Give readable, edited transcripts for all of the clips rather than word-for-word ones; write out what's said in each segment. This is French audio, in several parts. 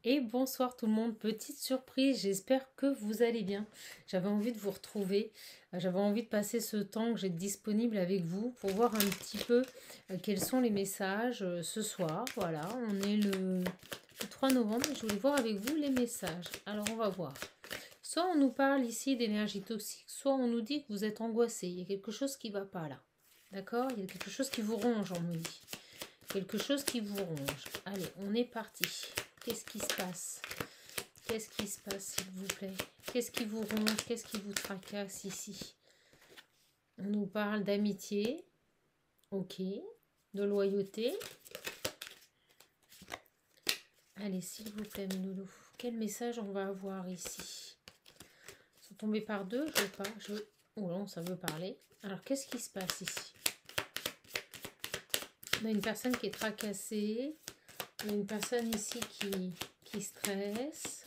Et bonsoir tout le monde, petite surprise, j'espère que vous allez bien. J'avais envie de vous retrouver, j'avais envie de passer ce temps que j'ai disponible avec vous pour voir un petit peu quels sont les messages ce soir. Voilà, on est le 3 novembre et je voulais voir avec vous les messages. Alors on va voir. Soit on nous parle ici d'énergie toxique, soit on nous dit que vous êtes angoissé, il y a quelque chose qui ne va pas là. D'accord? Il y a quelque chose qui vous ronge, on me dit. Quelque chose qui vous ronge. Allez, on est parti. Qu'est-ce qui se passe? Qu'est-ce qui se passe, s'il vous plaît? Qu'est-ce qui vous ronge? Qu'est-ce qui vous tracasse ici? On nous parle d'amitié. Ok. De loyauté. Allez, s'il vous plaît, mes loulous. Quel message on va avoir ici? Ils sont tombés par deux, je veux pas. Oh non, ça veut parler. Alors, qu'est-ce qui se passe ici? On a une personne qui est tracassée. On a une personne ici qui stresse.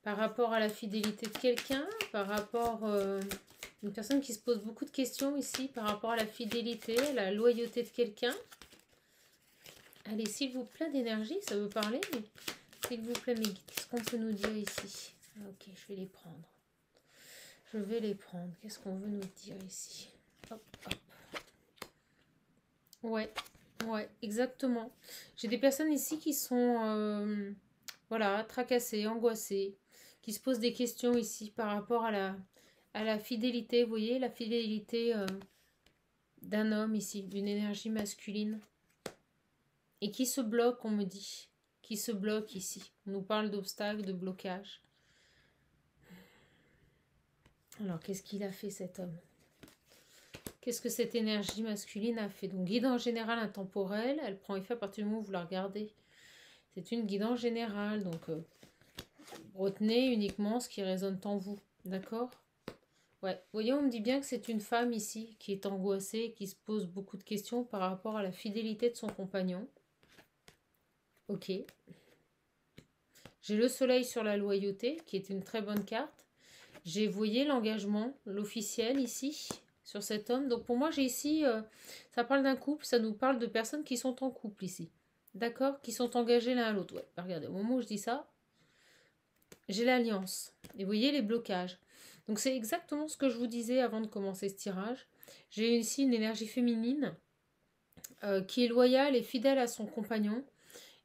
Par rapport à la fidélité de quelqu'un, par rapport à une personne qui se pose beaucoup de questions ici, par rapport à la fidélité, à la loyauté de quelqu'un. Allez, s'il vous plaît, d'énergie, ça veut parler, mais s'il vous plaît, mais qu'est-ce qu'on peut nous dire ici? Ok, je vais les prendre. Je vais les prendre. Qu'est-ce qu'on veut nous dire ici? Hop, hop. Ouais, ouais, exactement. J'ai des personnes ici qui sont, voilà, tracassées, angoissées, qui se posent des questions ici par rapport à la fidélité, vous voyez, la fidélité d'un homme ici, d'une énergie masculine, et qui se bloque, on me dit, qui se bloque ici. On nous parle d'obstacles, de blocage. Alors, qu'est-ce qu'il a fait cet homme? Qu'est-ce que cette énergie masculine a fait? Donc, guidance générale intemporelle, elle prend effet à partir du moment où vous la regardez. C'est une guidance générale, donc retenez uniquement ce qui résonne en vous, d'accord? Ouais, vous voyez, on me dit bien que c'est une femme ici qui est angoissée, qui se pose beaucoup de questions par rapport à la fidélité de son compagnon. Ok. J'ai le soleil sur la loyauté, qui est une très bonne carte. J'ai, vous voyez, l'engagement, l'officiel ici, sur cet homme. Donc pour moi, j'ai ici, ça parle d'un couple, ça nous parle de personnes qui sont en couple ici. D'accord? Qui sont engagés l'un à l'autre. Ouais, regardez, au moment où je dis ça, j'ai l'alliance. Et vous voyez les blocages. Donc c'est exactement ce que je vous disais avant de commencer ce tirage. J'ai ici une énergie féminine qui est loyale et fidèle à son compagnon.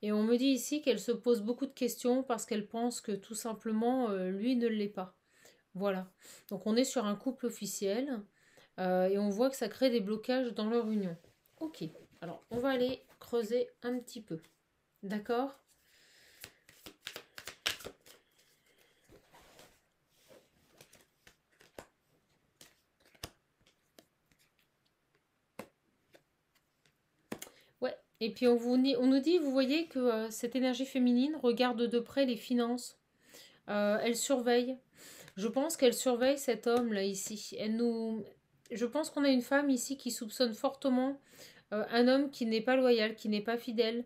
Et on me dit ici qu'elle se pose beaucoup de questions parce qu'elle pense que tout simplement lui ne l'est pas. Voilà. Donc on est sur un couple officiel et on voit que ça crée des blocages dans leur union. Ok. Alors on va aller creuser un petit peu. D'accord? Ouais. Et puis on nous dit, vous voyez que cette énergie féminine regarde de près les finances. Elle surveille. Je pense qu'elle surveille cet homme là ici. Je pense qu'on a une femme ici qui soupçonne fortement un homme qui n'est pas loyal, qui n'est pas fidèle,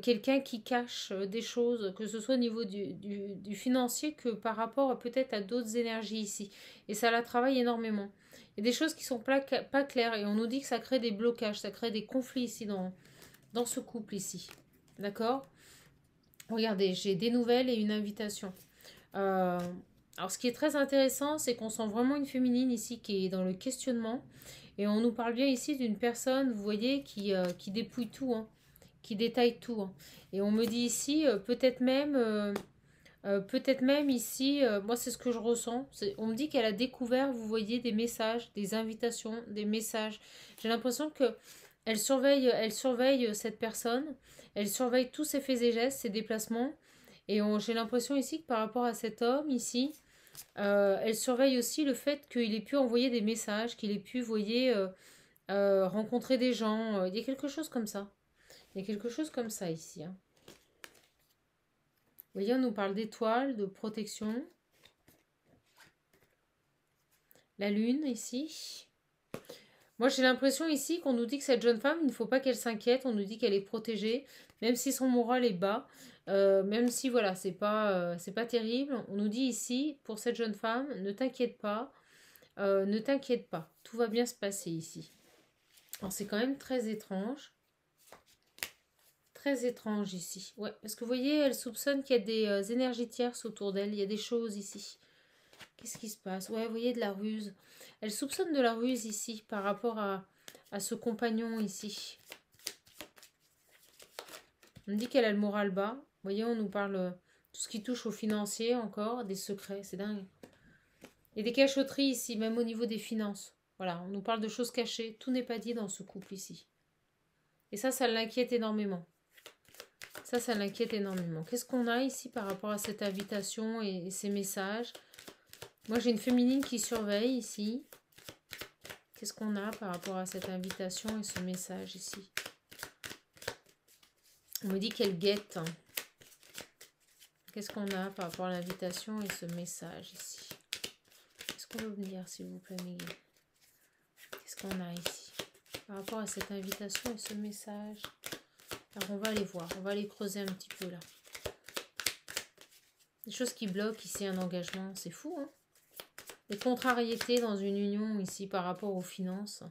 quelqu'un qui cache des choses, que ce soit au niveau du financier que par rapport peut-être à d'autres énergies ici. Et ça la travaille énormément. Il y a des choses qui sont pas claires et on nous dit que ça crée des blocages, ça crée des conflits ici dans ce couple ici. D'accord? Regardez, j'ai des nouvelles et une invitation. Euh, alors, ce qui est très intéressant, c'est qu'on sent vraiment une féminine ici qui est dans le questionnement. Et on nous parle bien ici d'une personne, vous voyez, qui dépouille tout, hein, qui détaille tout. Hein. Et on me dit ici, peut-être même ici, moi c'est ce que je ressens. On me dit qu'elle a découvert, vous voyez, des messages, des invitations, des messages. J'ai l'impression que elle surveille cette personne, elle surveille tous ses faits et gestes, ses déplacements. Et j'ai l'impression ici que par rapport à cet homme ici, elle surveille aussi le fait qu'il ait pu envoyer des messages, qu'il ait pu, vous voyez, rencontrer des gens. Il y a quelque chose comme ça. Il y a quelque chose comme ça ici. Hein. Vous voyez, on nous parle d'étoiles, de protection. La lune ici. Moi, j'ai l'impression ici qu'on nous dit que cette jeune femme, il ne faut pas qu'elle s'inquiète. On nous dit qu'elle est protégée, même si son moral est bas. Même si, voilà, c'est pas terrible. On nous dit ici, pour cette jeune femme, ne t'inquiète pas. Ne t'inquiète pas. Tout va bien se passer ici. Alors, c'est quand même très étrange. très étrange ici. Ouais, parce que vous voyez, elle soupçonne qu'il y a des énergies tierces autour d'elle. Il y a des choses ici. Qu'est-ce qui se passe? Ouais, vous voyez, de la ruse. Elle soupçonne de la ruse ici par rapport à ce compagnon ici. On me dit qu'elle a le moral bas. Vous voyez, on nous parle tout ce qui touche au financier encore, des secrets, c'est dingue. Et des cachotteries ici, même au niveau des finances. Voilà, on nous parle de choses cachées. Tout n'est pas dit dans ce couple ici. Et ça l'inquiète énormément. Ça l'inquiète énormément. Qu'est-ce qu'on a ici par rapport à cette invitation et ces messages? Moi, j'ai une féminine qui surveille ici. Qu'est-ce qu'on a par rapport à cette invitation et ce message ici? On me dit qu'elle guette. Qu'est-ce qu'on a par rapport à l'invitation et ce message ici? Qu'est-ce qu'on veut me dire, s'il vous plaît, Miguel? Qu'est-ce qu'on a ici par rapport à cette invitation et ce message? Alors, on va aller voir. On va aller creuser un petit peu, là. Des choses qui bloquent ici un engagement. C'est fou, hein? Des contrariétés dans une union ici par rapport aux finances.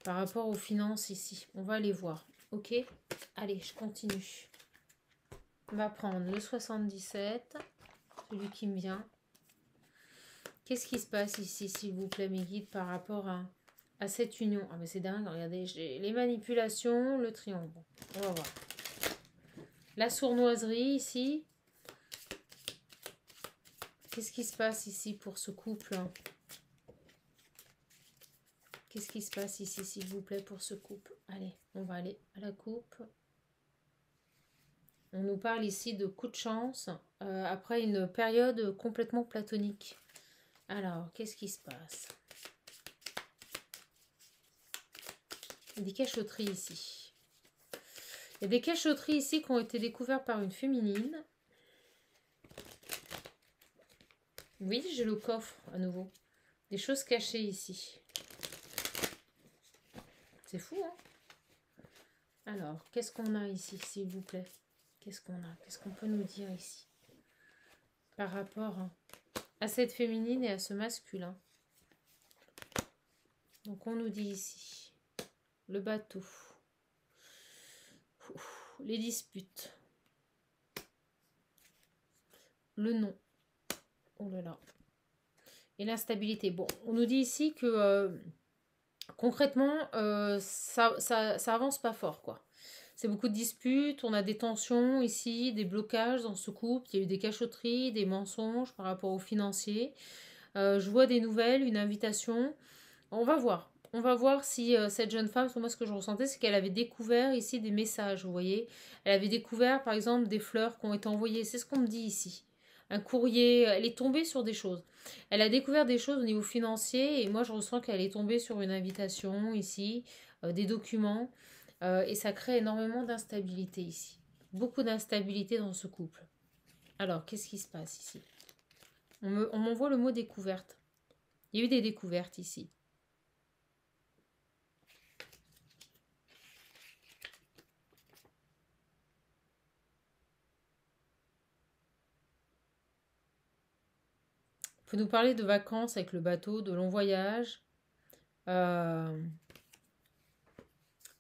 Par rapport aux finances ici. On va aller voir. Ok? Allez, je continue. On va prendre le 77. Celui qui me vient. Qu'est-ce qui se passe ici, s'il vous plaît, mes guides, par rapport à cette union? Ah, mais c'est dingue. Regardez, j'ai les manipulations, le triangle. Bon, on va voir. La sournoiserie ici. Qu'est-ce qui se passe ici pour ce couple? Qu'est-ce qui se passe ici, s'il vous plaît, pour ce couple? Allez, on va aller à la coupe. On nous parle ici de coup de chance après une période complètement platonique. Alors, qu'est-ce qui se passe? Il y a des cachotteries ici. Il y a des cachotteries ici qui ont été découvertes par une féminine. Oui, j'ai le coffre à nouveau. Des choses cachées ici. C'est fou, hein? Alors, qu'est-ce qu'on a ici, s'il vous plaît? Qu'est-ce qu'on a? Qu'est-ce qu'on peut nous dire ici? Par rapport à cette féminine et à ce masculin. Donc, on nous dit ici, le bateau, les disputes, le nom, oh là là, et l'instabilité. Bon, on nous dit ici que concrètement, ça avance pas fort, quoi. C'est beaucoup de disputes, on a des tensions ici, des blocages dans ce couple, il y a eu des cachotteries, des mensonges par rapport aux financiers. Je vois des nouvelles, une invitation. On va voir. On va voir si cette jeune femme, moi ce que je ressentais, c'est qu'elle avait découvert ici des messages, vous voyez. Elle avait découvert par exemple des fleurs qui ont été envoyées, c'est ce qu'on me dit ici. Un courrier, elle est tombée sur des choses. Elle a découvert des choses au niveau financier et moi je ressens qu'elle est tombée sur une invitation ici, des documents et ça crée énormément d'instabilité ici. Beaucoup d'instabilité dans ce couple. Alors, qu'est-ce qui se passe ici? On m'envoie le mot découverte. Il y a eu des découvertes ici. On peut nous parler de vacances avec le bateau, de longs voyages.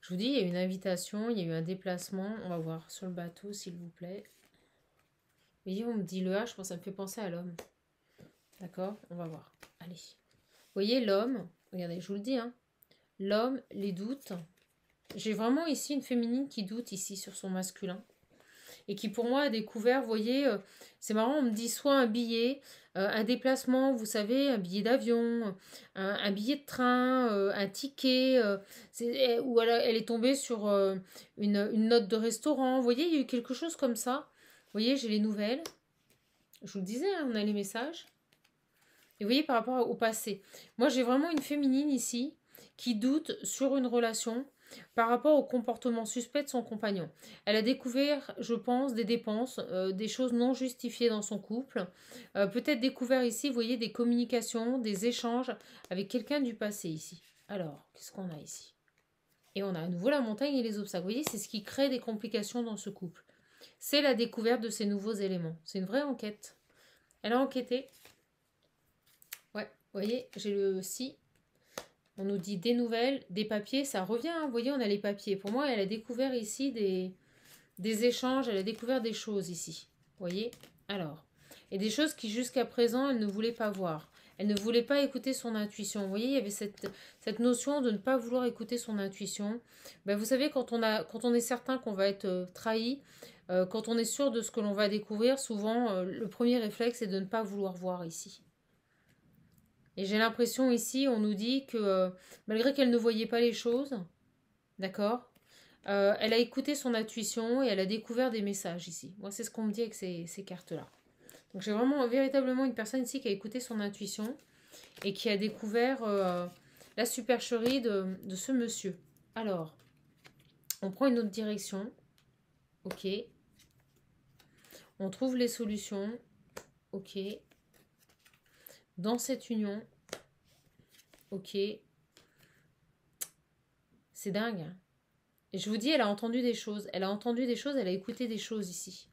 Je vous dis, il y a eu une invitation, il y a eu un déplacement. On va voir sur le bateau, s'il vous plaît. Vous voyez, on me dit le H, ça me fait penser à l'homme. D'accord? On va voir. Allez. Vous voyez, l'homme, regardez, je vous le dis, hein. L'homme, les doutes. J'ai vraiment ici une féminine qui doute ici sur son masculin. Et qui pour moi a découvert, vous voyez, c'est marrant, on me dit soit un billet, un déplacement, vous savez, un billet d'avion, un billet de train, un ticket, ou elle est tombée sur une note de restaurant. Vous voyez, il y a eu quelque chose comme ça. Vous voyez, j'ai les nouvelles. Je vous le disais, hein, on a les messages. Et vous voyez, par rapport au passé. Moi, j'ai vraiment une féminine ici qui doute sur une relation par rapport au comportement suspect de son compagnon. Elle a découvert, je pense, des dépenses, des choses non justifiées dans son couple. Peut-être découvert ici, vous voyez, des communications, des échanges avec quelqu'un du passé ici. Alors, qu'est-ce qu'on a ici? Et on a à nouveau la montagne et les obstacles. Vous voyez, c'est ce qui crée des complications dans ce couple. C'est la découverte de ces nouveaux éléments. C'est une vraie enquête. Elle a enquêté. Ouais, vous voyez, j'ai le si. On nous dit des nouvelles, des papiers, ça revient. Hein, vous voyez, on a les papiers. Pour moi, elle a découvert ici des des échanges, elle a découvert des choses ici. Vous voyez? Alors, et des choses qui jusqu'à présent, elle ne voulait pas voir. Elle ne voulait pas écouter son intuition. Vous voyez, il y avait cette notion de ne pas vouloir écouter son intuition. Ben, vous savez, quand on est certain qu'on va être trahi, quand on est sûr de ce que l'on va découvrir, souvent, le premier réflexe est de ne pas vouloir voir ici. Et j'ai l'impression ici, on nous dit que malgré qu'elle ne voyait pas les choses, d'accord, elle a écouté son intuition et elle a découvert des messages ici. Moi, c'est ce qu'on me dit avec ces cartes-là. Donc j'ai vraiment véritablement une personne ici qui a écouté son intuition et qui a découvert la supercherie de ce monsieur. Alors, on prend une autre direction. Ok. On trouve les solutions. Ok. Dans cette union. Ok. C'est dingue. Et je vous dis, elle a entendu des choses. Elle a entendu des choses, elle a écouté des choses ici.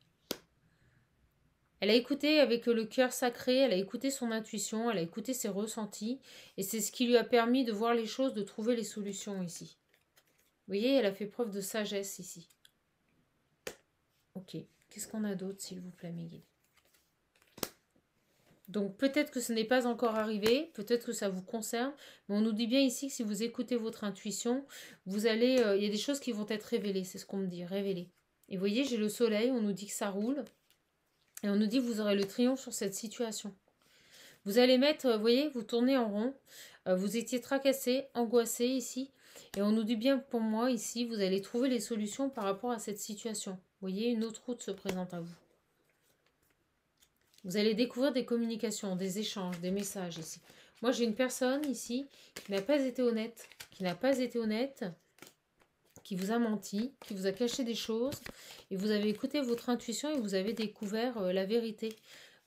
Elle a écouté avec le cœur sacré, elle a écouté son intuition, elle a écouté ses ressentis. Et c'est ce qui lui a permis de voir les choses, de trouver les solutions ici. Vous voyez, elle a fait preuve de sagesse ici. Ok. Qu'est-ce qu'on a d'autre, s'il vous plaît, mes guides? Donc peut-être que ce n'est pas encore arrivé, peut-être que ça vous concerne, mais on nous dit bien ici que si vous écoutez votre intuition, vous allez, il y a des choses qui vont être révélées, c'est ce qu'on me dit, révélées. Et vous voyez, j'ai le soleil, on nous dit que ça roule, et on nous dit que vous aurez le triomphe sur cette situation. Vous allez mettre, vous voyez, vous tournez en rond, vous étiez tracassé, angoissé ici, et on nous dit bien pour moi ici, vous allez trouver les solutions par rapport à cette situation. Vous voyez, une autre route se présente à vous. Vous allez découvrir des communications, des échanges, des messages ici. Moi, j'ai une personne ici qui n'a pas été honnête, qui vous a menti, qui vous a caché des choses, et vous avez écouté votre intuition et vous avez découvert la vérité.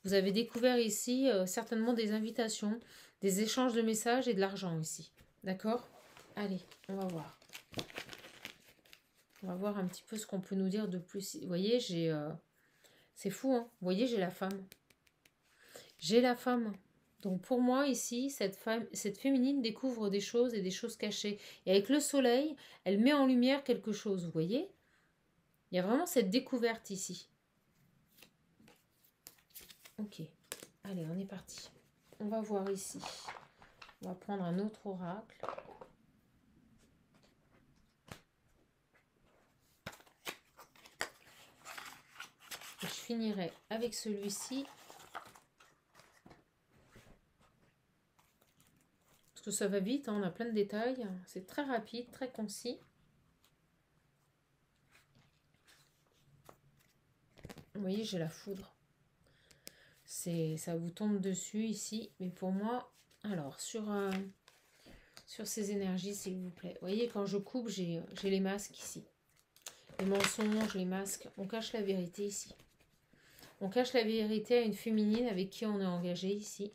Vous avez découvert ici certainement des invitations, des échanges de messages et de l'argent ici. D'accord? Allez, on va voir. On va voir un petit peu ce qu'on peut nous dire de plus. Vous voyez, j'ai... c'est fou, hein? Vous voyez, j'ai la femme. J'ai la femme. Donc pour moi ici, cette féminine découvre des choses et des choses cachées. Et avec le soleil, elle met en lumière quelque chose, vous voyez? Il y a vraiment cette découverte ici. Ok. Allez, on est parti. On va voir ici. On va prendre un autre oracle. Et je finirai avec celui-ci. Parce que ça va vite, hein, on a plein de détails. C'est très rapide, très concis. Vous voyez, j'ai la foudre. Ça vous tombe dessus ici. Mais pour moi, alors, sur ces énergies, s'il vous plaît. Vous voyez, quand je coupe, j'ai les masques ici. Les mensonges, les masques. On cache la vérité ici. On cache la vérité à une féminine avec qui on est engagé ici.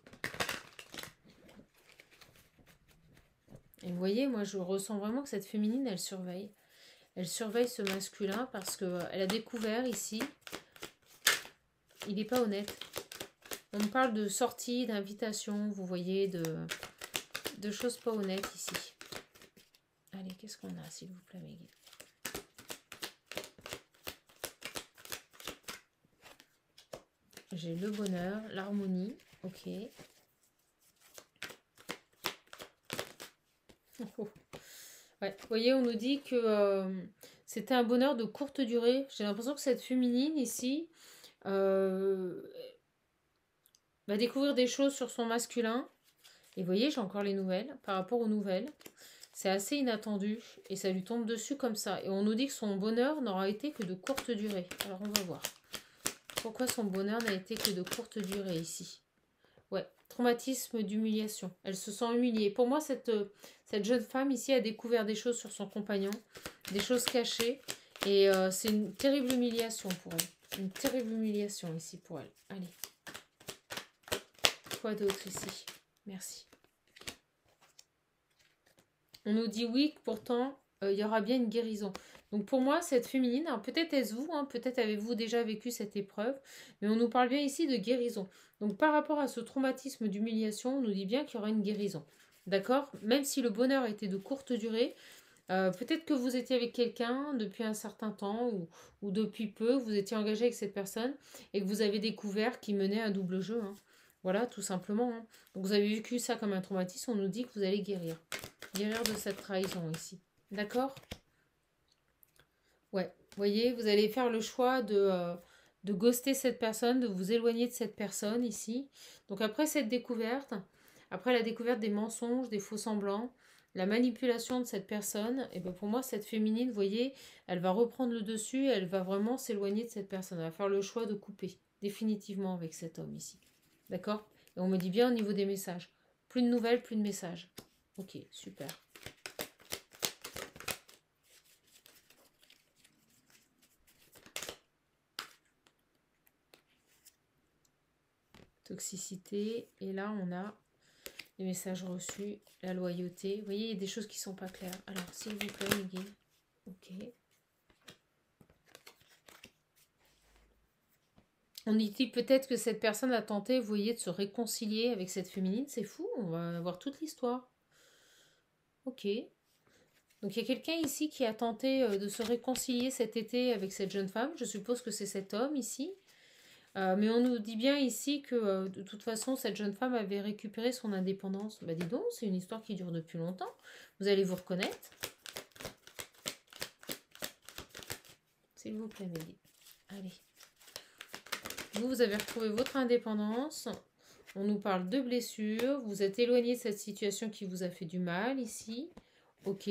Et vous voyez, moi, je ressens vraiment que cette féminine, elle surveille. Elle surveille ce masculin parce qu'elle a découvert ici, il n'est pas honnête. On me parle de sortie, d'invitation, vous voyez, de choses pas honnêtes ici. Allez, qu'est-ce qu'on a, s'il vous plaît, mes guides? J'ai le bonheur, l'harmonie, ok. Ouais, vous voyez, on nous dit que c'était un bonheur de courte durée. J'ai l'impression que cette féminine ici va découvrir des choses sur son masculin. Et vous voyez, j'ai encore les nouvelles par rapport aux nouvelles. C'est assez inattendu et ça lui tombe dessus comme ça. Et on nous dit que son bonheur n'aura été que de courte durée. Alors on va voir. Pourquoi son bonheur n'a été que de courte durée ici? Ouais, traumatisme d'humiliation. Elle se sent humiliée. Pour moi, cette jeune femme ici a découvert des choses sur son compagnon, des choses cachées. Et c'est une terrible humiliation pour elle. Une terrible humiliation ici pour elle. Allez. Quoi d'autre ici? Merci. On nous dit oui, pourtant, il y aura bien une guérison. Donc pour moi, cette féminine, peut-être est-ce vous, hein, peut-être avez-vous déjà vécu cette épreuve, mais on nous parle bien ici de guérison. Donc par rapport à ce traumatisme d'humiliation, on nous dit bien qu'il y aura une guérison. D'accord? Même si le bonheur était de courte durée, Peut-être que vous étiez avec quelqu'un depuis un certain temps ou depuis peu, vous étiez engagé avec cette personne et que vous avez découvert qu'il menait un double jeu, hein. Voilà, tout simplement, hein. Donc vous avez vécu ça comme un traumatisme, on nous dit que vous allez guérir. Guérir de cette trahison ici. D'accord? Ouais, vous voyez, vous allez faire le choix de ghoster cette personne, de vous éloigner de cette personne ici. Donc après cette découverte, après la découverte des mensonges, des faux semblants, la manipulation de cette personne, et ben pour moi, cette féminine, vous voyez, elle va reprendre le dessus, elle va vraiment s'éloigner de cette personne. Elle va faire le choix de couper définitivement avec cet homme ici. D'accord? Et on me dit bien au niveau des messages. Plus de nouvelles, plus de messages. Ok, super. Toxicité. Et là, on a les messages reçus, la loyauté. Vous voyez, il y a des choses qui sont pas claires. Alors, s'il vous plaît, les guides. Ok. On dit peut-être que cette personne a tenté, vous voyez, de se réconcilier avec cette féminine. C'est fou, on va voir toute l'histoire. Ok. Donc il y a quelqu'un ici qui a tenté de se réconcilier cet été avec cette jeune femme. Je suppose que c'est cet homme ici. Mais on nous dit bien ici que de toute façon, cette jeune femme avait récupéré son indépendance. Bah dis donc, c'est une histoire qui dure depuis longtemps. Vous allez vous reconnaître. S'il vous plaît, Mélie. Allez. Vous avez retrouvé votre indépendance. On nous parle de blessures. Vous êtes éloigné de cette situation qui vous a fait du mal ici. Ok.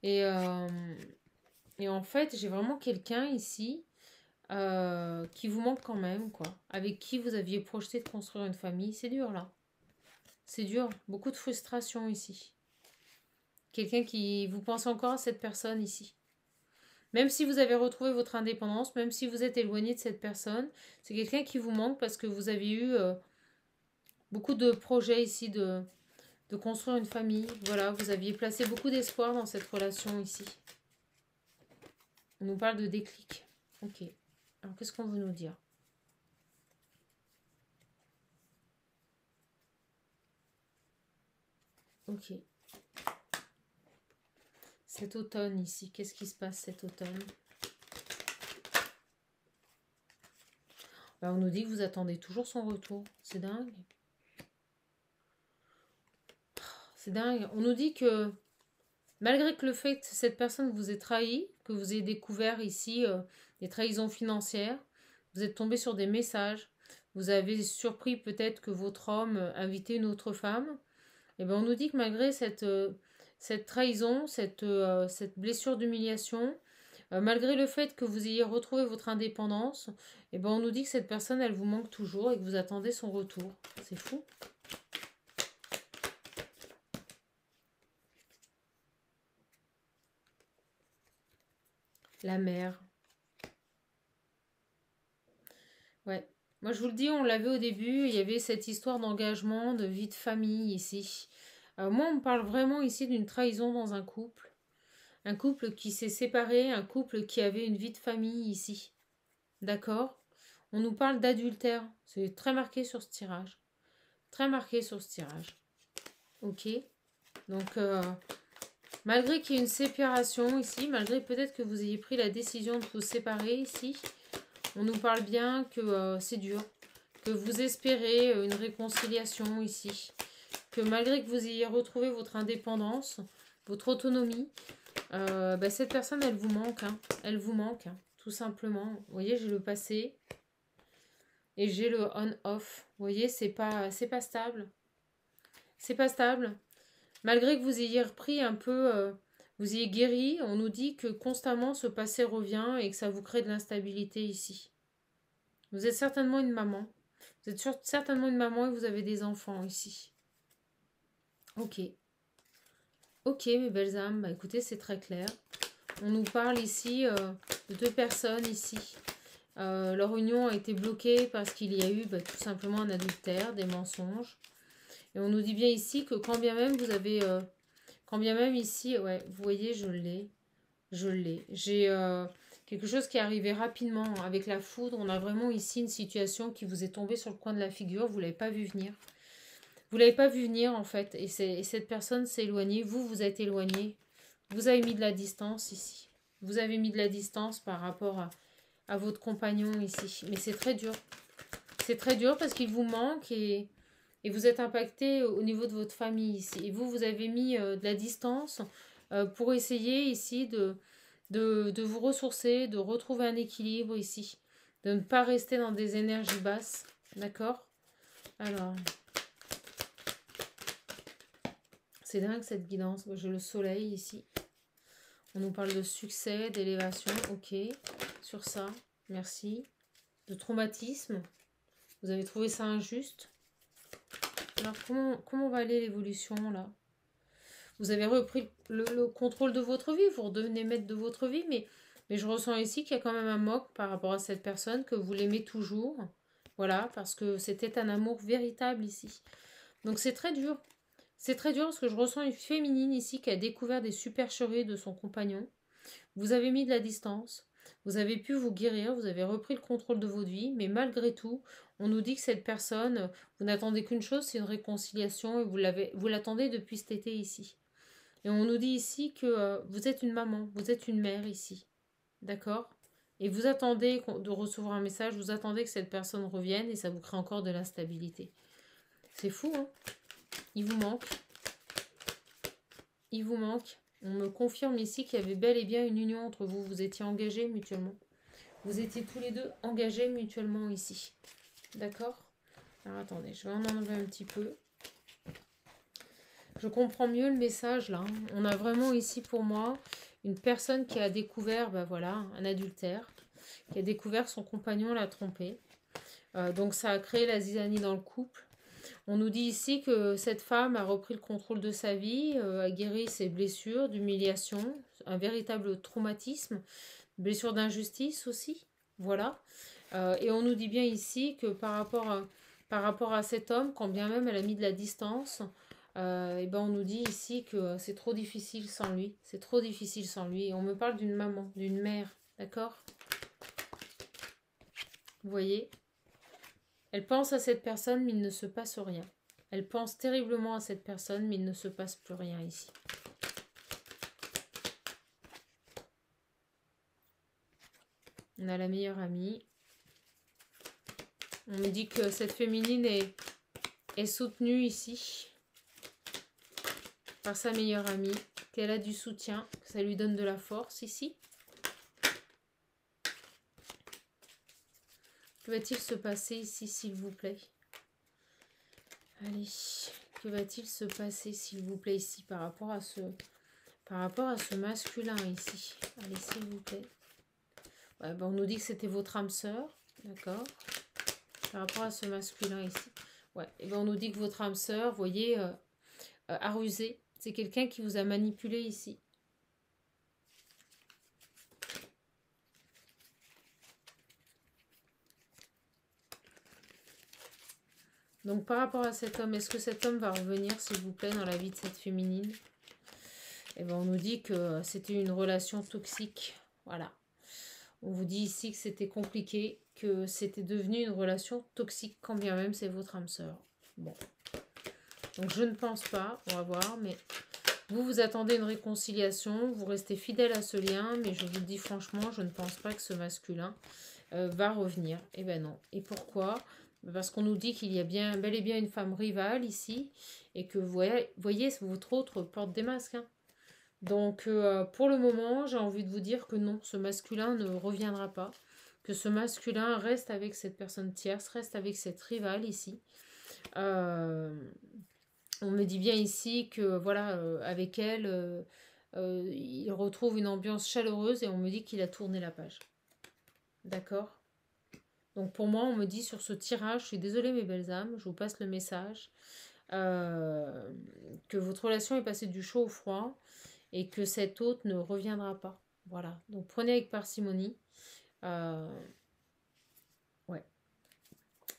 Et en fait, j'ai vraiment quelqu'un ici qui vous manque quand même, quoi. Avec qui vous aviez projeté de construire une famille. C'est dur, là. C'est dur. Beaucoup de frustration ici. Quelqu'un qui... Vous pensez encore à cette personne ici. Même si vous avez retrouvé votre indépendance, même si vous êtes éloigné de cette personne, c'est quelqu'un qui vous manque parce que vous avez eu beaucoup de projets ici de construire une famille. Voilà, vous aviez placé beaucoup d'espoir dans cette relation ici. On nous parle de déclic. Ok. Alors, qu'est-ce qu'on veut nous dire? Ok. Cet automne ici, qu'est-ce qui se passe cet automne? On nous dit que vous attendez toujours son retour. C'est dingue. C'est dingue. On nous dit que malgré que le fait que cette personne vous ait trahi, que vous ayez découvert ici des trahisons financières, vous êtes tombé sur des messages, vous avez surpris peut-être que votre homme invitait une autre femme, et bien on nous dit que malgré cette trahison, cette blessure d'humiliation, malgré le fait que vous ayez retrouvé votre indépendance, et ben on nous dit que cette personne, elle vous manque toujours et que vous attendez son retour. C'est fou. La mère. Ouais. Moi, je vous le dis, on l'avait au début, il y avait cette histoire d'engagement, de vie de famille ici. Moi, on me parle vraiment ici d'une trahison dans un couple. Un couple qui s'est séparé, un couple qui avait une vie de famille ici. D'accord? On nous parle d'adultère. C'est très marqué sur ce tirage. Très marqué sur ce tirage. Ok? Donc, malgré qu'il y ait une séparation ici, malgré peut-être que vous ayez pris la décision de vous séparer ici, on nous parle bien que c'est dur, que vous espérez une réconciliation ici, que malgré que vous ayez retrouvé votre indépendance, votre autonomie, cette personne, elle vous manque, hein. Elle vous manque, hein, tout simplement. Vous voyez, j'ai le passé et j'ai le on-off. Vous voyez, c'est pas stable. C'est pas stable. Malgré que vous ayez repris un peu, vous ayez guéri, on nous dit que constamment ce passé revient et que ça vous crée de l'instabilité ici. Vous êtes certainement une maman. Vous êtes certainement une maman et vous avez des enfants ici. Ok. Ok, mes belles âmes, écoutez, c'est très clair. On nous parle ici de deux personnes ici. Leur union a été bloquée parce qu'il y a eu tout simplement un adultère, des mensonges. Et on nous dit bien ici que quand bien même vous avez... quand bien même ici, ouais, vous voyez, je l'ai. Je l'ai. J'ai quelque chose qui est arrivé rapidement avec la foudre. On a vraiment ici une situation qui vous est tombée sur le coin de la figure. Vous ne l'avez pas vu venir. Vous ne l'avez pas vu venir en fait. Et cette personne s'est éloignée. Vous êtes éloigné Vous avez mis de la distance ici. Vous avez mis de la distance par rapport à votre compagnon ici. Mais c'est très dur. C'est très dur parce qu'il vous manque et vous êtes impacté au niveau de votre famille ici. Et vous avez mis de la distance pour essayer ici de vous ressourcer, de retrouver un équilibre ici. De ne pas rester dans des énergies basses. D'accord? Alors, c'est dingue cette guidance. J'ai le soleil ici. On nous parle de succès, d'élévation. Ok, sur ça, merci. De traumatisme. Vous avez trouvé ça injuste. Alors, comment va aller l'évolution, là? Vous avez repris le contrôle de votre vie. Vous redevenez maître de votre vie. Mais je ressens ici qu'il y a quand même un moque par rapport à cette personne, que vous l'aimez toujours. Voilà, parce que c'était un amour véritable ici. Donc, c'est très dur. C'est très dur parce que je ressens une féminine ici qui a découvert des supercheries de son compagnon. Vous avez mis de la distance. Vous avez pu vous guérir, vous avez repris le contrôle de votre vie, mais malgré tout, on nous dit que cette personne, vous n'attendez qu'une chose, c'est une réconciliation, et vous l'attendez depuis cet été ici. Et on nous dit ici que vous êtes une maman, vous êtes une mère ici. D'accord? Et vous attendez de recevoir un message, vous attendez que cette personne revienne, et ça vous crée encore de l'instabilité. C'est fou, hein? Il vous manque. Il vous manque. On me confirme ici qu'il y avait bel et bien une union entre vous. Vous étiez engagés mutuellement. Vous étiez tous les deux engagés mutuellement ici. D'accord? Alors attendez, je vais en enlever un petit peu. Je comprends mieux le message là. On a vraiment ici pour moi une personne qui a découvert, ben voilà, un adultère, qui a découvert son compagnon l'a trompé. Donc ça a créé la zizanie dans le couple. On nous dit ici que cette femme a repris le contrôle de sa vie, a guéri ses blessures d'humiliation, un véritable traumatisme, blessure d'injustice aussi, voilà. Et on nous dit bien ici que par rapport à cet homme, quand bien même elle a mis de la distance, et ben on nous dit ici que c'est trop difficile sans lui, c'est trop difficile sans lui. Et on me parle d'une maman, d'une mère, d'accord? Vous voyez? Elle pense à cette personne, mais il ne se passe rien. Elle pense terriblement à cette personne, mais il ne se passe plus rien ici. On a la meilleure amie. On me dit que cette féminine est soutenue ici par sa meilleure amie, qu'elle a du soutien, que ça lui donne de la force ici. Que va-t-il se passer ici, s'il vous plaît? Allez, que va-t-il se passer, s'il vous plaît, ici, par rapport à ce masculin, ici? Allez, s'il vous plaît. Ouais, ben on nous dit que c'était votre âme sœur, d'accord? Par rapport à ce masculin, ici. Ouais, et ben on nous dit que votre âme sœur, vous voyez, a rusé. C'est quelqu'un qui vous a manipulé, ici. Donc par rapport à cet homme, est-ce que cet homme va revenir, s'il vous plaît, dans la vie de cette féminine? Eh bien, on nous dit que c'était une relation toxique. Voilà. On vous dit ici que c'était compliqué, que c'était devenu une relation toxique, quand bien même c'est votre âme sœur. Bon. Donc je ne pense pas, on va voir, mais vous attendez une réconciliation, vous restez fidèle à ce lien, mais je vous le dis franchement, je ne pense pas que ce masculin va revenir. Eh ben non. Et pourquoi? Parce qu'on nous dit qu'il y a bien, bel et bien une femme rivale ici, et que vous voyez votre autre porte des masques. Hein. Donc pour le moment, j'ai envie de vous dire que non, ce masculin ne reviendra pas, que ce masculin reste avec cette personne tierce, reste avec cette rivale ici. On me dit bien ici que voilà, avec elle, il retrouve une ambiance chaleureuse et on me dit qu'il a tourné la page. D'accord? Donc pour moi, on me dit sur ce tirage, je suis désolée mes belles âmes, je vous passe le message, que votre relation est passée du chaud au froid et que cet hôte ne reviendra pas. Voilà, donc prenez avec parcimonie. Ouais.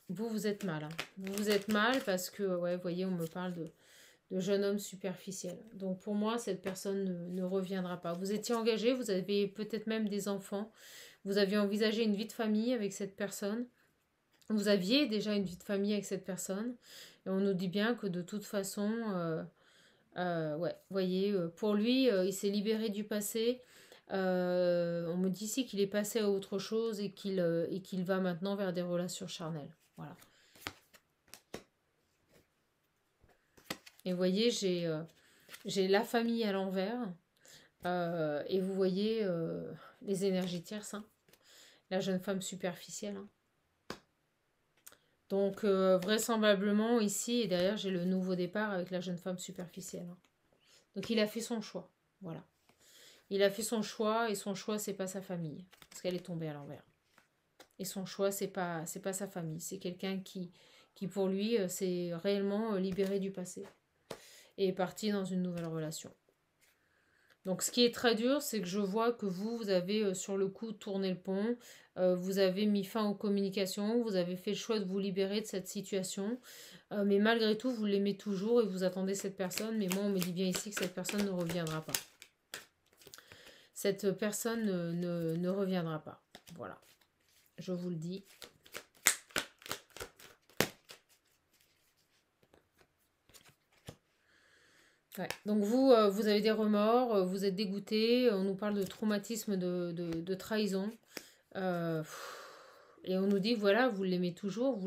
Vous êtes mal. Hein. Vous êtes mal parce que, ouais, vous voyez, on me parle de jeune homme superficiel. Donc pour moi, cette personne ne reviendra pas. Vous étiez engagé, vous avez peut-être même des enfants. Vous aviez envisagé une vie de famille avec cette personne. Vous aviez déjà une vie de famille avec cette personne. Et on nous dit bien que de toute façon, Ouais, vous voyez, pour lui, il s'est libéré du passé. On me dit ici qu'il est passé à autre chose et qu'il va maintenant vers des relations charnelles. Voilà. Et vous voyez, j'ai la famille à l'envers. Et vous voyez les énergies tierces. Hein. La jeune femme superficielle. Hein. Donc, vraisemblablement, ici, et derrière, j'ai le nouveau départ avec la jeune femme superficielle. Hein. Donc, il a fait son choix. Voilà. Il a fait son choix, et son choix, c'est pas sa famille. Parce qu'elle est tombée à l'envers. Et son choix, c'est pas sa famille. C'est quelqu'un qui, pour lui, s'est réellement libéré du passé. Et est parti dans une nouvelle relation. Donc ce qui est très dur, c'est que je vois que vous avez sur le coup tourné le pont, vous avez mis fin aux communications, vous avez fait le choix de vous libérer de cette situation, mais malgré tout, vous l'aimez toujours et vous attendez cette personne, mais moi on me dit bien ici que cette personne ne reviendra pas. Cette personne ne reviendra pas. Voilà, je vous le dis. Ouais. Donc vous, vous avez des remords, vous êtes dégoûté, on nous parle de traumatisme de trahison. Euh, et on nous dit, voilà, vous l'aimez toujours,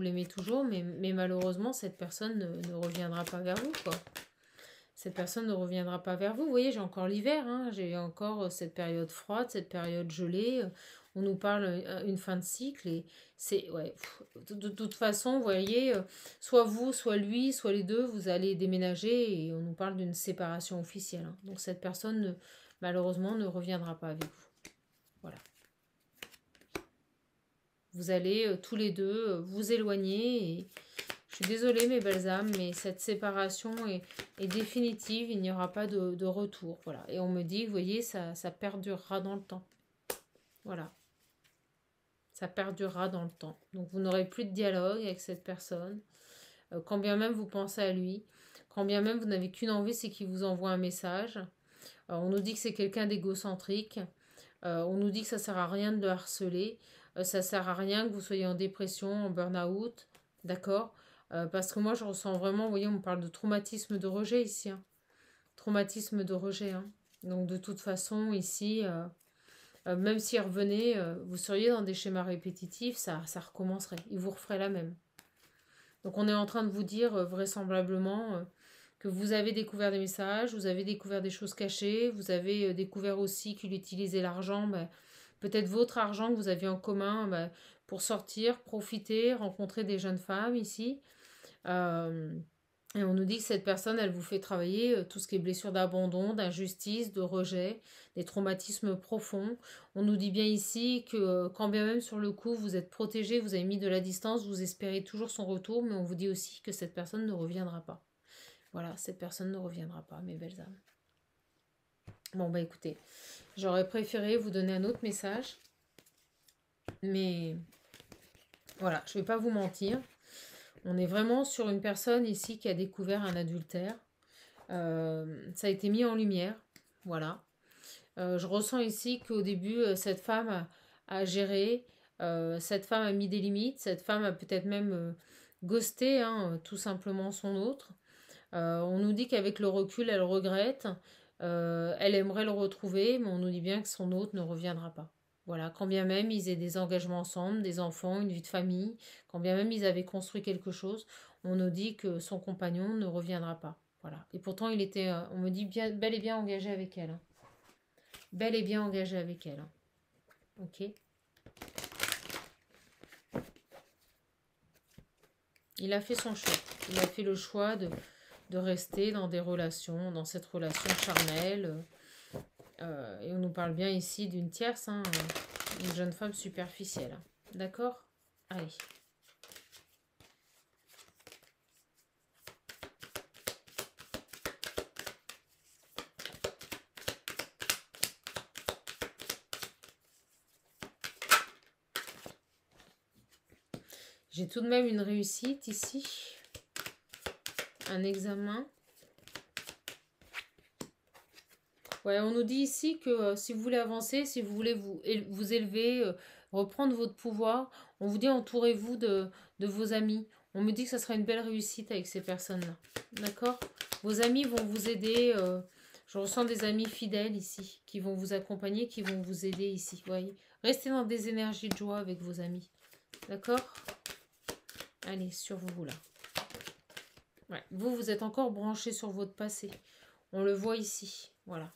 mais malheureusement, cette personne ne reviendra pas vers vous, quoi. Cette personne ne reviendra pas vers vous. Vous voyez, j'ai encore l'hiver, hein, j'ai encore cette période froide, cette période gelée. On nous parle une fin de cycle et c'est, ouais, de toute façon, vous voyez, soit vous, soit lui, soit les deux, vous allez déménager et on nous parle d'une séparation officielle. Hein. Donc cette personne, malheureusement, ne reviendra pas avec vous. Voilà. Vous allez tous les deux vous éloigner et je suis désolée mes belles âmes, mais cette séparation est définitive, il n'y aura pas de retour. Voilà. Et on me dit, vous voyez, ça perdurera dans le temps. Voilà. Ça perdurera dans le temps. Donc vous n'aurez plus de dialogue avec cette personne. Quand bien même vous pensez à lui, quand bien même vous n'avez qu'une envie, c'est qu'il vous envoie un message. On nous dit que c'est quelqu'un d'égocentrique. On nous dit que ça sert à rien de le harceler. Ça sert à rien que vous soyez en dépression, en burn-out. D'accord. Parce que moi, je ressens vraiment, vous voyez, on me parle de traumatisme de rejet ici. Hein. Traumatisme de rejet. Hein. Donc, de toute façon, ici, même s'il revenait, vous seriez dans des schémas répétitifs, ça recommencerait. Il vous referait la même. Donc, on est en train de vous dire, vraisemblablement, que vous avez découvert des messages, vous avez découvert des choses cachées, vous avez découvert aussi qu'il utilisait l'argent, peut-être votre argent que vous aviez en commun pour sortir, profiter, rencontrer des jeunes femmes ici. Euh, et on nous dit que cette personne, elle vous fait travailler tout ce qui est blessure d'abandon, d'injustice, de rejet, des traumatismes profonds. On nous dit bien ici que quand bien même sur le coup, vous êtes protégé, vous avez mis de la distance, vous espérez toujours son retour, mais on vous dit aussi que cette personne ne reviendra pas. Voilà, cette personne ne reviendra pas, mes belles âmes. Bon, bah écoutez, j'aurais préféré vous donner un autre message, mais voilà, je ne vais pas vous mentir. On est vraiment sur une personne ici qui a découvert un adultère. Ça a été mis en lumière, voilà. Je ressens ici qu'au début, cette femme a géré, cette femme a mis des limites, cette femme a peut-être même ghosté hein, tout simplement son autre. On nous dit qu'avec le recul, elle regrette, elle aimerait le retrouver, mais on nous dit bien que son autre ne reviendra pas. Voilà, quand bien même ils aient des engagements ensemble, des enfants, une vie de famille, quand bien même ils avaient construit quelque chose, on nous dit que son compagnon ne reviendra pas. Voilà. Et pourtant, il était, on me dit bien, bel et bien engagé avec elle. Hein. Bel et bien engagé avec elle. Hein. Ok. Il a fait son choix. Il a fait le choix de rester dans des relations, dans cette relation charnelle. Et on nous parle bien ici d'une tierce, hein, une jeune femme superficielle. Hein. D'accord? Allez. J'ai tout de même une réussite ici. Un examen. Ouais, on nous dit ici que si vous voulez avancer, si vous voulez vous élever, reprendre votre pouvoir, on vous dit entourez-vous de vos amis. On me dit que ça sera une belle réussite avec ces personnes-là. D'accord? Vos amis vont vous aider. Je ressens des amis fidèles ici, qui vont vous accompagner, qui vont vous aider ici. Vous voyez, restez dans des énergies de joie avec vos amis. D'accord? Allez, sur vous, là. Ouais. Vous, vous êtes encore branché sur votre passé. On le voit ici. Voilà.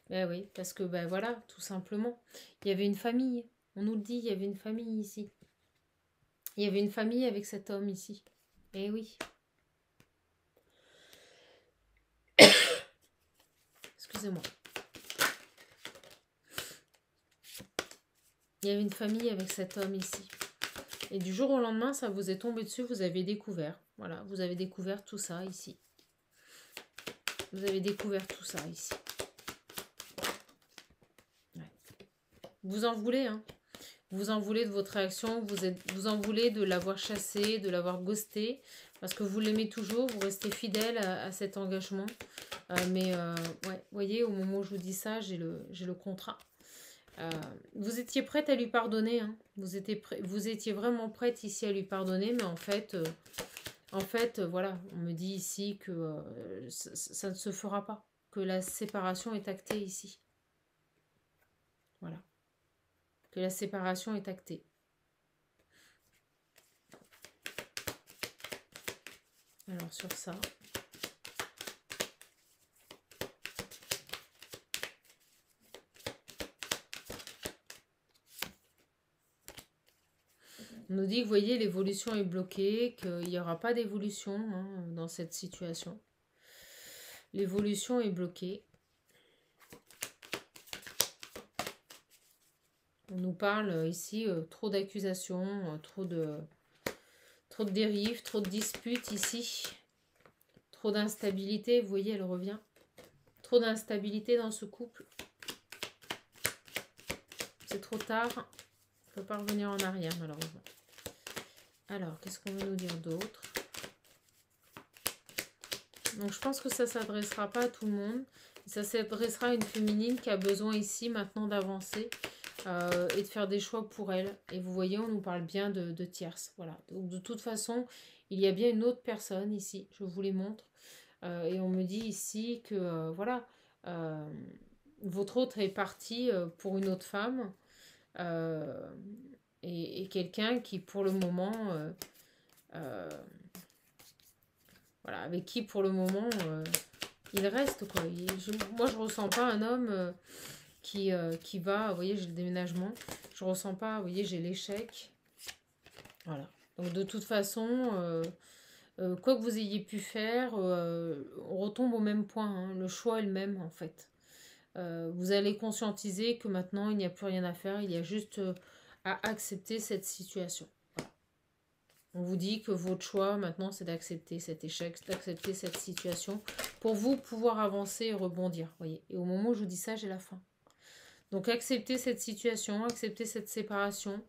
Ben oui, parce que, ben voilà, tout simplement. Il y avait une famille. On nous le dit, il y avait une famille ici. Il y avait une famille avec cet homme ici. Eh oui. Excusez-moi. Il y avait une famille avec cet homme ici. Et du jour au lendemain, ça vous est tombé dessus, vous avez découvert. Voilà, vous avez découvert tout ça ici. Vous avez découvert tout ça ici. Ouais. Vous en voulez, hein. Vous en voulez de votre réaction, vous en voulez de l'avoir chassé, de l'avoir ghosté, parce que vous l'aimez toujours, vous restez fidèle à cet engagement. Ouais, vous voyez, au moment où je vous dis ça, j'ai le contrat. Vous étiez prête à lui pardonner, hein. Vous étiez vraiment prête ici à lui pardonner, mais en fait, voilà, on me dit ici que ça ne se fera pas, que la séparation est actée ici. Voilà. Que la séparation est actée. Alors sur ça. On nous dit que, vous voyez, l'évolution est bloquée, qu'il n'y aura pas d'évolution, hein, dans cette situation. L'évolution est bloquée. On nous parle ici trop d'accusations, trop de dérives, trop de disputes ici. Trop d'instabilité, vous voyez, elle revient. Trop d'instabilité dans ce couple. C'est trop tard. On ne peut pas revenir en arrière, malheureusement. Alors, qu'est-ce qu'on veut nous dire d'autre? Donc, je pense que ça ne s'adressera pas à tout le monde. Ça s'adressera à une féminine qui a besoin ici, maintenant, d'avancer et de faire des choix pour elle. Et vous voyez, on nous parle bien de tierces. Voilà. Donc, de toute façon, il y a bien une autre personne ici. Je vous les montre. Et on me dit ici que, voilà, votre autre est parti pour une autre femme. Et quelqu'un qui, pour le moment... voilà, avec qui pour le moment il reste quoi. Moi je ressens pas un homme qui va, vous voyez, j'ai le déménagement, je ressens pas, vous voyez, j'ai l'échec. Voilà. Donc de toute façon, quoi que vous ayez pu faire, on retombe au même point, hein. Le choix est le même en fait. Vous allez conscientiser que maintenant il n'y a plus rien à faire, il y a juste à accepter cette situation. On vous dit que votre choix maintenant c'est d'accepter cet échec, d'accepter cette situation pour vous pouvoir avancer et rebondir. Voyez. Et au moment où je vous dis ça, j'ai la fin. Donc acceptez cette situation, acceptez cette séparation.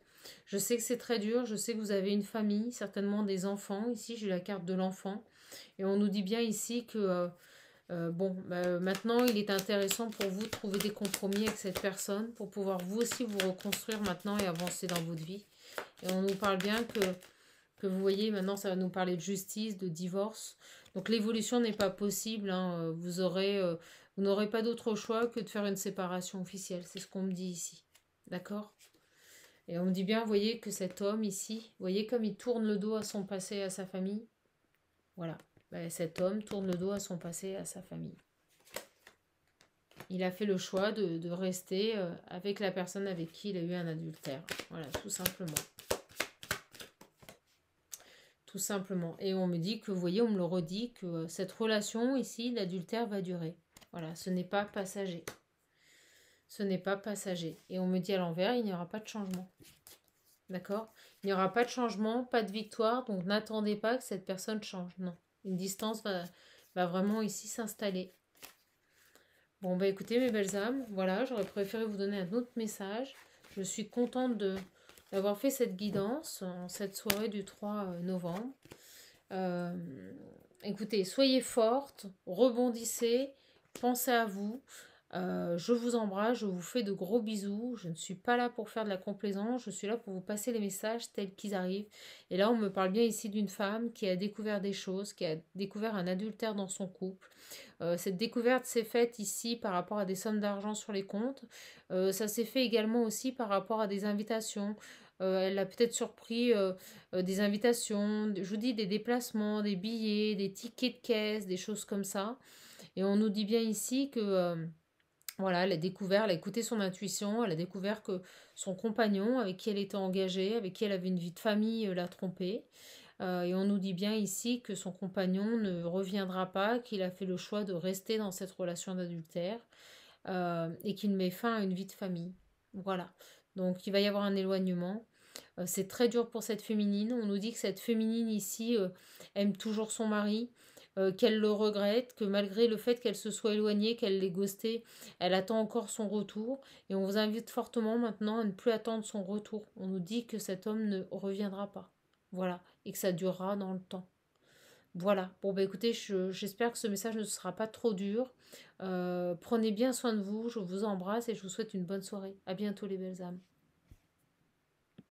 Je sais que c'est très dur, je sais que vous avez une famille, certainement des enfants. Ici j'ai la carte de l'enfant. Et on nous dit bien ici que maintenant il est intéressant pour vous de trouver des compromis avec cette personne pour pouvoir vous aussi vous reconstruire maintenant et avancer dans votre vie. Et on nous parle bien que vous voyez, maintenant ça va nous parler de justice, de divorce. Donc l'évolution n'est pas possible, hein. Vous n'aurez pas d'autre choix que de faire une séparation officielle. C'est ce qu'on me dit ici. D'accord? Et on me dit bien, vous voyez, que cet homme ici, vous voyez comme il tourne le dos à son passé et à sa famille. Voilà. Ben, cet homme tourne le dos à son passé et à sa famille. Il a fait le choix de rester avec la personne avec qui il a eu un adultère. Voilà, tout simplement. Tout simplement. Et on me dit que, vous voyez, on me le redit, que cette relation ici, l'adultère va durer. Voilà, ce n'est pas passager. Ce n'est pas passager. Et on me dit à l'envers, il n'y aura pas de changement. D'accord? Il n'y aura pas de changement, pas de victoire, donc n'attendez pas que cette personne change. Non. Une distance va vraiment ici s'installer. Bon, bah écoutez, mes belles âmes, voilà, j'aurais préféré vous donner un autre message. Je suis contente d'avoir fait cette guidance en cette soirée du 3 novembre. Écoutez, soyez forte, rebondissez, pensez à vous. Je vous embrasse, je vous fais de gros bisous. Je ne suis pas là pour faire de la complaisance, je suis là pour vous passer les messages tels qu'ils arrivent. Et là, on me parle bien ici d'une femme qui a découvert des choses, qui a découvert un adultère dans son couple. Cette découverte s'est faite ici par rapport à des sommes d'argent sur les comptes. Ça s'est fait également aussi par rapport à des invitations. Elle a peut-être surpris des invitations, je vous dis des déplacements, des billets, des tickets de caisse, des choses comme ça. Et on nous dit bien ici que voilà, elle a découvert, elle a écouté son intuition, elle a découvert que son compagnon avec qui elle était engagée, avec qui elle avait une vie de famille, l'a trompée. Et on nous dit bien ici que son compagnon ne reviendra pas, qu'il a fait le choix de rester dans cette relation d'adultère et qu'il met fin à une vie de famille. Voilà. Donc il va y avoir un éloignement. C'est très dur pour cette féminine. On nous dit que cette féminine ici aime toujours son mari, qu'elle le regrette, que malgré le fait qu'elle se soit éloignée, qu'elle l'ait ghosté, elle attend encore son retour. Et on vous invite fortement maintenant à ne plus attendre son retour. On nous dit que cet homme ne reviendra pas. Voilà. Et que ça durera dans le temps. Voilà. Bon, bah écoutez, j'espère que ce message ne sera pas trop dur. Prenez bien soin de vous. Je vous embrasse et je vous souhaite une bonne soirée. À bientôt, les belles âmes.